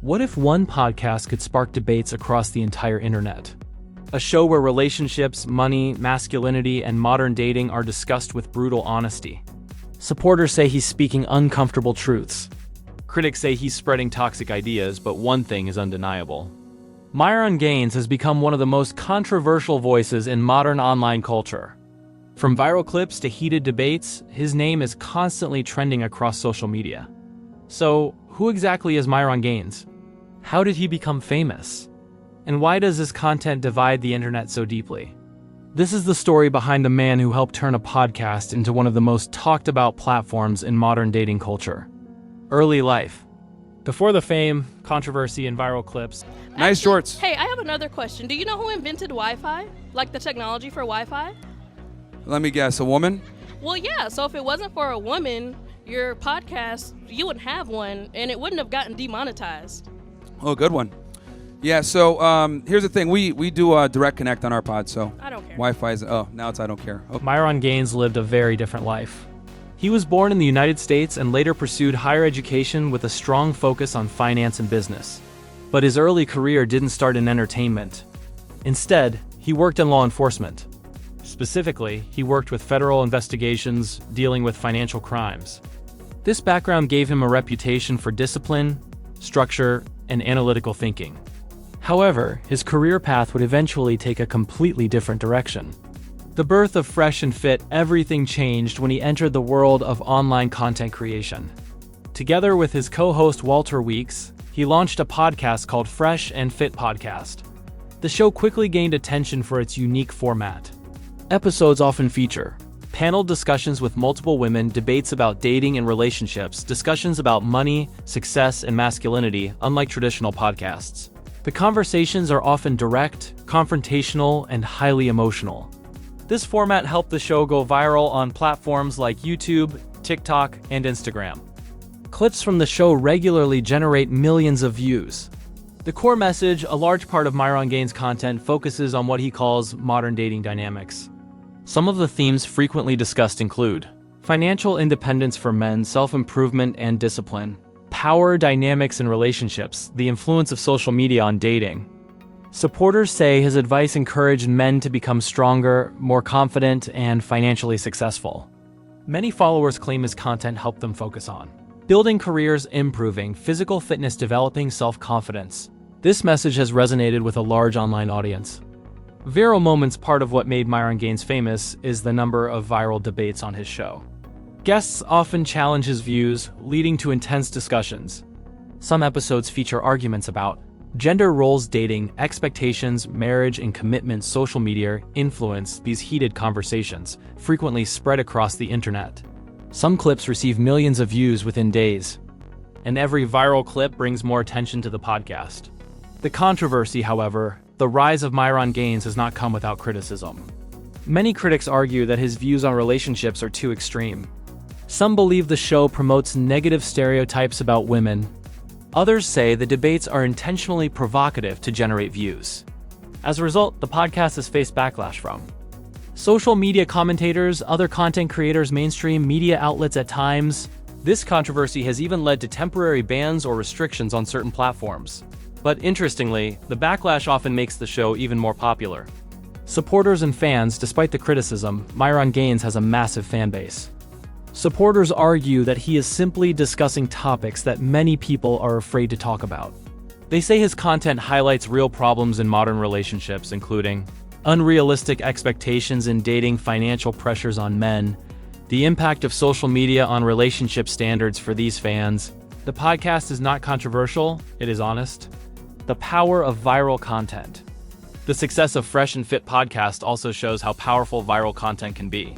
What if one podcast could spark debates across the entire internet? A show where relationships, money, masculinity, and modern dating are discussed with brutal honesty. Supporters say he's speaking uncomfortable truths. Critics say he's spreading toxic ideas, but one thing is undeniable. Myron Gaines has become one of the most controversial voices in modern online culture. From viral clips to heated debates, his name is constantly trending across social media. So, who exactly is Myron Gaines? How did he become famous? And why does his content divide the internet so deeply? This is the story behind the man who helped turn a podcast into one of the most talked about platforms in modern dating culture. Early life. Before the fame, controversy, and viral clips. Nice shorts. Hey, I have another question. Do you know who invented Wi-Fi? Like the technology for Wi-Fi? Let me guess, a woman? Well, yeah. So if it wasn't for a woman, your podcast, you wouldn't have one, and it wouldn't have gotten demonetized. Oh, good one. Yeah, so here's the thing. We do a direct connect on our pod, so I don't care. Wi-Fi is, now it's I don't care. Oh. Myron Gaines lived a very different life. He was born in the United States and later pursued higher education with a strong focus on finance and business. But his early career didn't start in entertainment. Instead, he worked in law enforcement. Specifically, he worked with federal investigations dealing with financial crimes. This background gave him a reputation for discipline, structure, and analytical thinking. However, his career path would eventually take a completely different direction. The birth of Fresh and Fit, everything changed when he entered the world of online content creation. Together with his co-host Walter Weeks, he launched a podcast called Fresh and Fit Podcast. The show quickly gained attention for its unique format. Episodes often feature panel discussions with multiple women, debates about dating and relationships, discussions about money, success, and masculinity, unlike traditional podcasts. The conversations are often direct, confrontational, and highly emotional. This format helped the show go viral on platforms like YouTube, TikTok, and Instagram. Clips from the show regularly generate millions of views. The core message, a large part of Myron Gaines' content, focuses on what he calls modern dating dynamics. Some of the themes frequently discussed include financial independence for men, self-improvement and discipline, power dynamics in relationships, the influence of social media on dating. Supporters say his advice encouraged men to become stronger, more confident, and financially successful. Many followers claim his content helped them focus on building careers, improving physical fitness, developing self-confidence. This message has resonated with a large online audience. Viral moments. Part of what made Myron Gaines famous is the number of viral debates on his show. Guests often challenge his views, leading to intense discussions. Some episodes feature arguments about gender roles, dating, expectations, marriage, and commitment. Social media influence these heated conversations, frequently spread across the internet. Some clips receive millions of views within days, and every viral clip brings more attention to the podcast. The controversy, however, the rise of Myron Gaines has not come without criticism. Many critics argue that his views on relationships are too extreme. Some believe the show promotes negative stereotypes about women. Others say the debates are intentionally provocative to generate views. As a result, the podcast has faced backlash from social media commentators, other content creators, mainstream media outlets at times. This controversy has even led to temporary bans or restrictions on certain platforms. But interestingly, the backlash often makes the show even more popular. Supporters and fans, despite the criticism, Myron Gaines has a massive fan base. Supporters argue that he is simply discussing topics that many people are afraid to talk about. They say his content highlights real problems in modern relationships, including unrealistic expectations in dating, financial pressures on men, the impact of social media on relationship standards for these fans. The podcast is not controversial, it is honest. The power of viral content. The success of Fresh and Fit Podcast also shows how powerful viral content can be.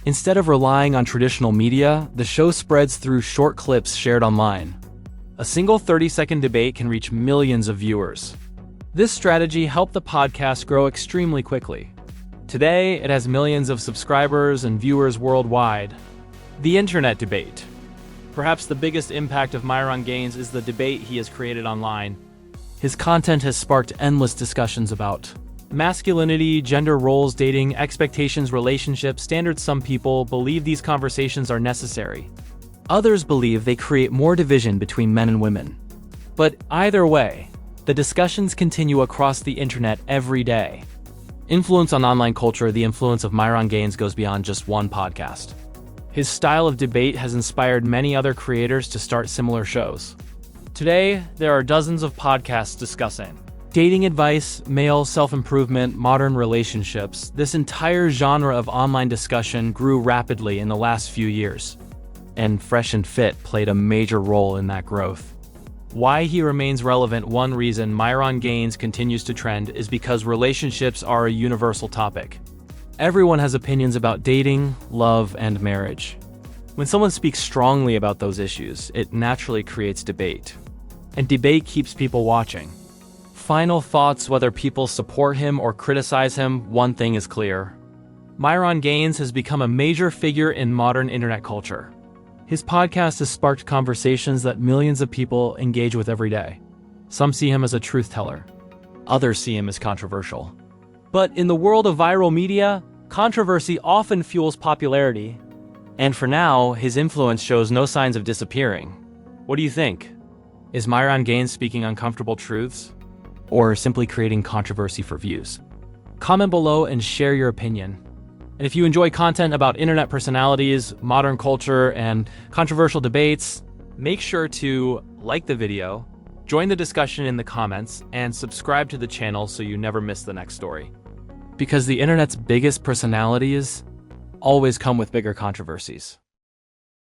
Instead of relying on traditional media, the show spreads through short clips shared online. A single 30-second debate can reach millions of viewers. This strategy helped the podcast grow extremely quickly. Today, it has millions of subscribers and viewers worldwide. The internet debate. Perhaps the biggest impact of Myron Gaines is the debate he has created online. His content has sparked endless discussions about masculinity, gender roles, dating, expectations, relationships, standards. Some people believe these conversations are necessary. Others believe they create more division between men and women. But either way, the discussions continue across the internet every day. Influence on online culture. The influence of Myron Gaines goes beyond just one podcast. His style of debate has inspired many other creators to start similar shows. Today, there are dozens of podcasts discussing dating advice, male self-improvement, modern relationships. This entire genre of online discussion grew rapidly in the last few years, and Fresh and Fit played a major role in that growth. Why he remains relevant. One reason Myron Gaines continues to trend is because relationships are a universal topic. Everyone has opinions about dating, love, and marriage. When someone speaks strongly about those issues, it naturally creates debate. And debate keeps people watching. Final thoughts. Whether people support him or criticize him, one thing is clear. Myron Gaines has become a major figure in modern internet culture. His podcast has sparked conversations that millions of people engage with every day. Some see him as a truth teller. Others see him as controversial. But in the world of viral media, controversy often fuels popularity. And for now, his influence shows no signs of disappearing. What do you think? Is Myron Gaines speaking uncomfortable truths? Or simply creating controversy for views? Comment below and share your opinion. And if you enjoy content about internet personalities, modern culture, and controversial debates, make sure to like the video, join the discussion in the comments, and subscribe to the channel so you never miss the next story. Because the internet's biggest personalities always come with bigger controversies.